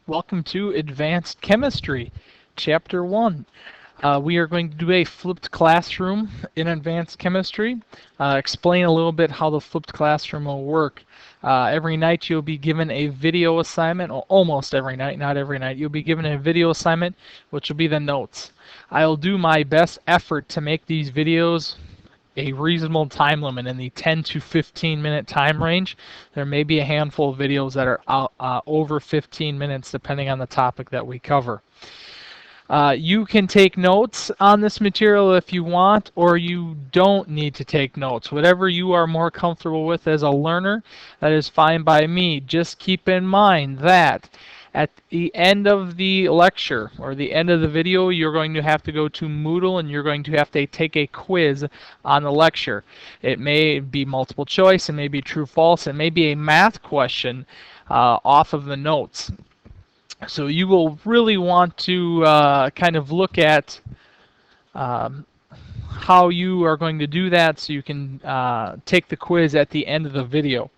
Welcome to Advanced Chemistry, Chapter 1. We are going to do a flipped classroom in Advanced Chemistry, explain a little bit how the flipped classroom will work. Every night you'll be given a video assignment, or almost every night, not every night, you'll be given a video assignment, which will be the notes. I'll do my best effort to make these videos a reasonable time limit in the 10 to 15 minute time range. There may be a handful of videos that are over 15 minutes depending on the topic that we cover. You can take notes on this material if you want, or you don't need to take notes. Whatever you are more comfortable with as a learner, that is fine by me. Just keep in mind that at the end of the lecture or the end of the video, you're going to have to go to Moodle and you're going to have to take a quiz on the lecture. It may be multiple choice, it may be true false, it may be a math question off of the notes. So you will really want to kind of look at how you are going to do that so you can take the quiz at the end of the video.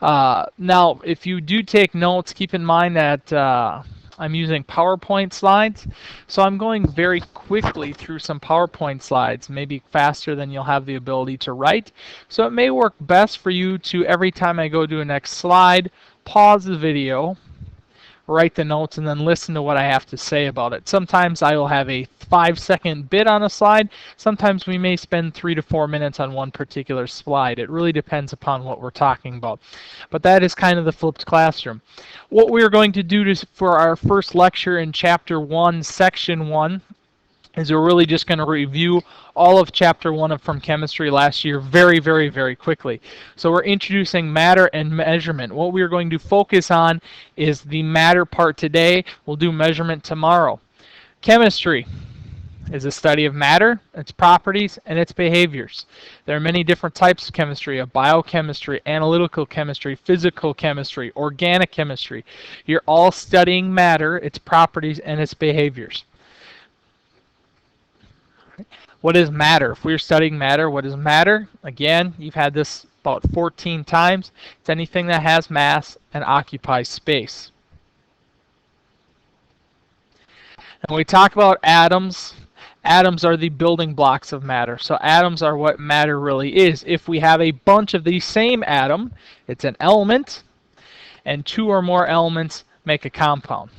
Now, if you do take notes, keep in mind that I'm using PowerPoint slides, so I'm going very quickly through some PowerPoint slides, maybe faster than you'll have the ability to write. So it may work best for you to, every time I go to the next slide, pause the video, write the notes, and then listen to what I have to say about it. Sometimes I will have a 5-second bit on a slide. Sometimes we may spend 3 to 4 minutes on one particular slide. It really depends upon what we're talking about. But that is kind of the flipped classroom. What we're going to do for our first lecture in Chapter 1, Section 1, is we're really just going to review all of Chapter 1 from chemistry last year very, very, very quickly. So we're introducing matter and measurement. What we're going to focus on is the matter part today. We'll do measurement tomorrow. Chemistry is a study of matter, its properties, and its behaviors. There are many different types of chemistry, of biochemistry, analytical chemistry, physical chemistry, organic chemistry. You're all studying matter, its properties, and its behaviors. What is matter? If we're studying matter, what is matter? Again, you've had this about 14 times. It's anything that has mass and occupies space. And when we talk about atoms, atoms are the building blocks of matter. So atoms are what matter really is. If we have a bunch of the same atom, it's an element, and 2 or more elements make a compound.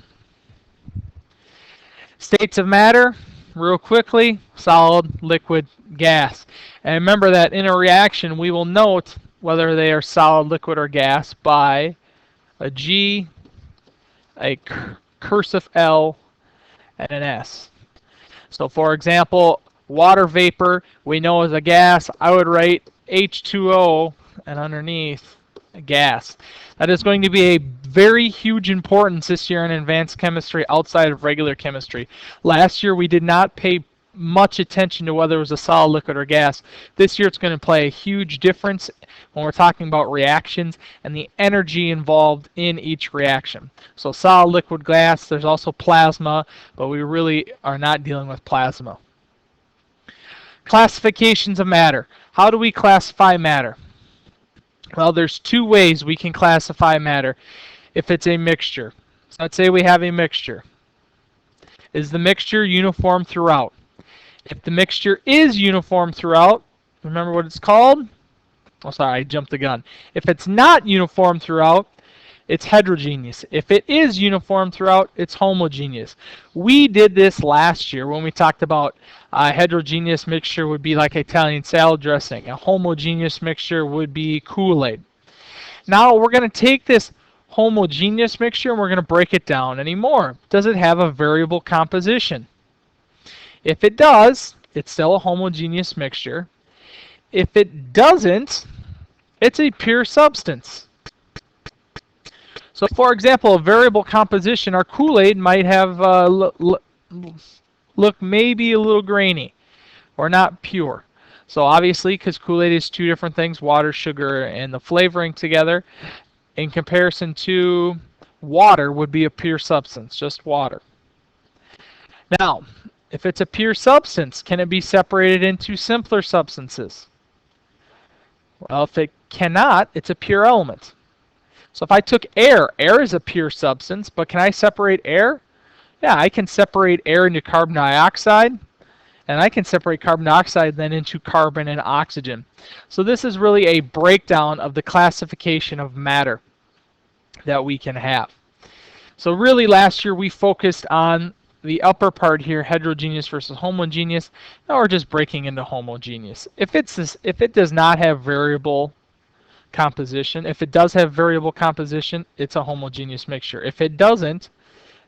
States of matter, real quickly: solid, liquid, gas. And remember that in a reaction we will note whether they are solid, liquid, or gas by a G, a cursive L, and an S. So for example, water vapor we know is a gas. I would write H2O and underneath a gas. That is going to be a very huge importance this year in advanced chemistry outside of regular chemistry. Last year we did not pay much attention to whether it was a solid, liquid, or gas. This year it's going to play a huge difference when we're talking about reactions and the energy involved in each reaction. So solid, liquid, gas, there's also plasma, but we really are not dealing with plasma. Classifications of matter. How do we classify matter? Well, there's 2 ways we can classify matter if it's a mixture. So let's say we have a mixture. Is the mixture uniform throughout? If the mixture is uniform throughout, remember what it's called? Oh, sorry, I jumped the gun. If it's not uniform throughout, it's heterogeneous. If it is uniform throughout, it's homogeneous. We did this last year when we talked about a heterogeneous mixture would be like Italian salad dressing. A homogeneous mixture would be Kool-Aid. Now we're going to take this homogeneous mixture and we're going to break it down anymore. Does it have a variable composition? If it does, it's still a homogeneous mixture. If it doesn't, it's a pure substance. So for example, a variable composition, our Kool-Aid might have look maybe a little grainy or not pure. So obviously, because Kool-Aid is 2 different things, water, sugar, and the flavoring together, in comparison to water would be a pure substance, just water. Now, if it's a pure substance, can it be separated into simpler substances? Well, if it cannot, it's a pure element. So if I took air, air is a pure substance, but can I separate air? Yeah, I can separate air into carbon dioxide, and I can separate carbon dioxide then into carbon and oxygen. So this is really a breakdown of the classification of matter that we can have. So really last year we focused on the upper part here, heterogeneous versus homogeneous. Now we're just breaking into homogeneous. If it does not have variable composition, if it does have variable composition, it's a homogeneous mixture. If it doesn't,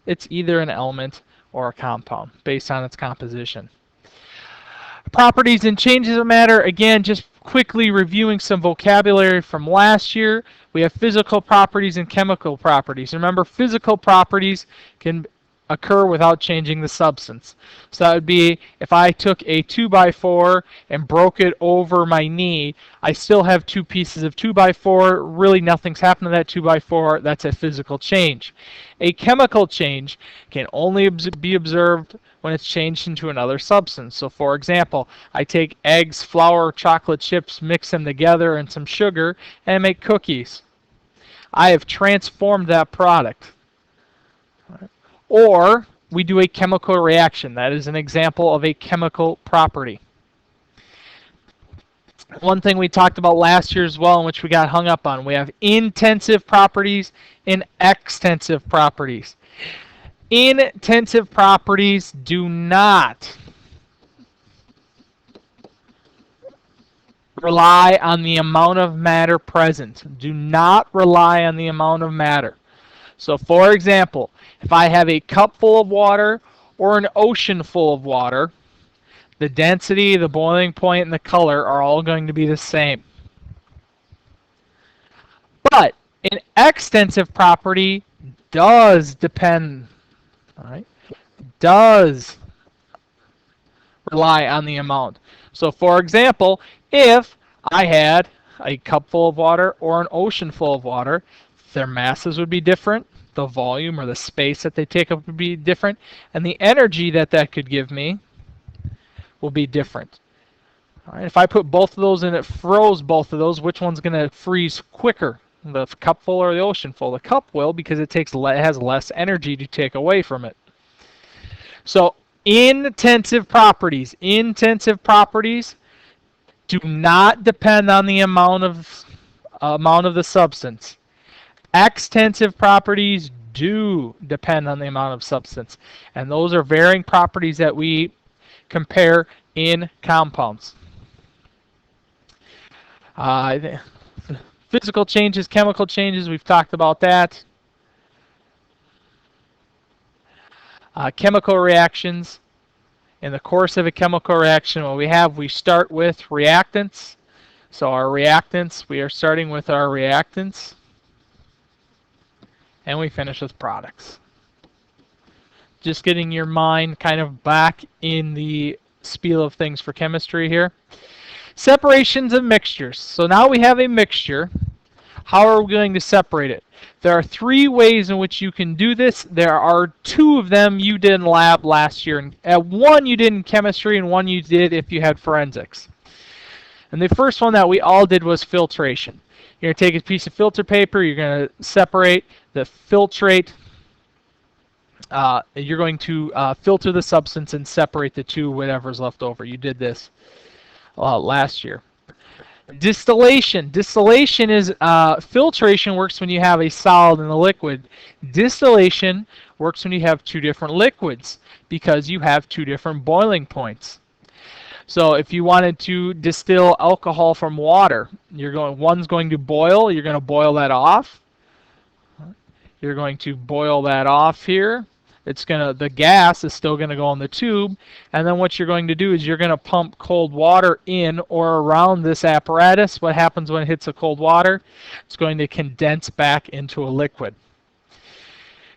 it's either an element or a compound based on its composition. Properties and changes of matter, again, just quickly reviewing some vocabulary from last year. We have physical properties and chemical properties. Remember, physical properties can occur without changing the substance. So that would be if I took a 2x4 and broke it over my knee, I still have two pieces of 2x4. Really nothing's happened to that 2x4. That's a physical change. A chemical change can only be observed when it's changed into another substance. So for example, I take eggs, flour, chocolate chips, mix them together and some sugar, and make cookies. I have transformed that product. Or we do a chemical reaction. That is an example of a chemical property. One thing we talked about last year as well, in which we got hung up on, we have intensive properties and extensive properties. Intensive properties do not rely on the amount of matter present. Do not rely on the amount of matter. So for example, if I have a cup full of water or an ocean full of water, the density, the boiling point, and the color are all going to be the same. But an extensive property does depend, all right, does rely on the amount. So for example, if I had a cup full of water or an ocean full of water, their masses would be different, the volume or the space that they take up would be different, and the energy that that could give me will be different. All right, if I put both of those and it froze both of those, which one's going to freeze quicker, the cup full or the ocean full? The cup will, because it has less energy to take away from it. So intensive properties do not depend on the amount of the substance. Extensive properties do depend on the amount of substance, and those are varying properties that we compare in compounds. Physical changes, chemical changes, we've talked about that. Chemical reactions. In the course of a chemical reaction, what we start with reactants. So our reactants, we are starting with our reactants, and we finish with products. Just getting your mind kind of back in the spiel of things for chemistry here. Separations of mixtures. So now we have a mixture. How are we going to separate it? There are three ways in which you can do this. There are two of them you did in lab last year. One you did in chemistry and one you did if you had forensics. And the first one that we all did was filtration. You're going to take a piece of filter paper. You're going to separate the filtrate. You're going to filter the substance and separate the two, whatever's left over. You did this last year. Distillation. Distillation is filtration works when you have a solid and a liquid. Distillation works when you have two different liquids because you have two different boiling points. So if you wanted to distill alcohol from water, one's going to boil. You're going to boil that off. You're going to boil that off here. The gas is still going to go in the tube, and then what you're going to do is you're going to pump cold water in or around this apparatus. What happens when it hits the cold water? It's going to condense back into a liquid.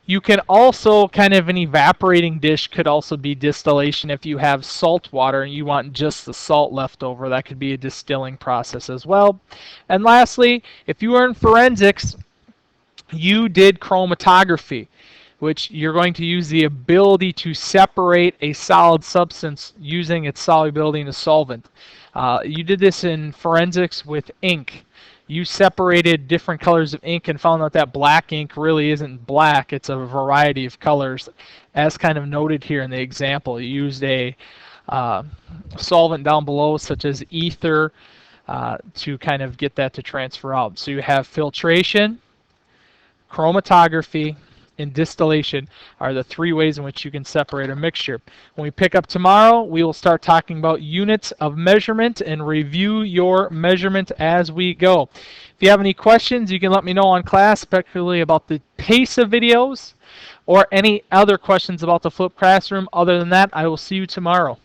You can also, kind of an evaporating dish could also be distillation. If you have salt water and you want just the salt left over, that could be a distilling process as well. And lastly, if you were in forensics, you did chromatography, which you're going to use the ability to separate a solid substance using its solubility in a solvent. You did this in forensics with ink. You separated different colors of ink and found out that black ink really isn't black. It's a variety of colors, as kind of noted here in the example. You used a solvent down below, such as ether, to kind of get that to transfer out. So you have filtration, chromatography, and distillation are the three ways in which you can separate a mixture. When we pick up tomorrow, we will start talking about units of measurement and review your measurement as we go. If you have any questions, you can let me know on class, particularly about the pace of videos or any other questions about the flipped classroom. Other than that, I will see you tomorrow.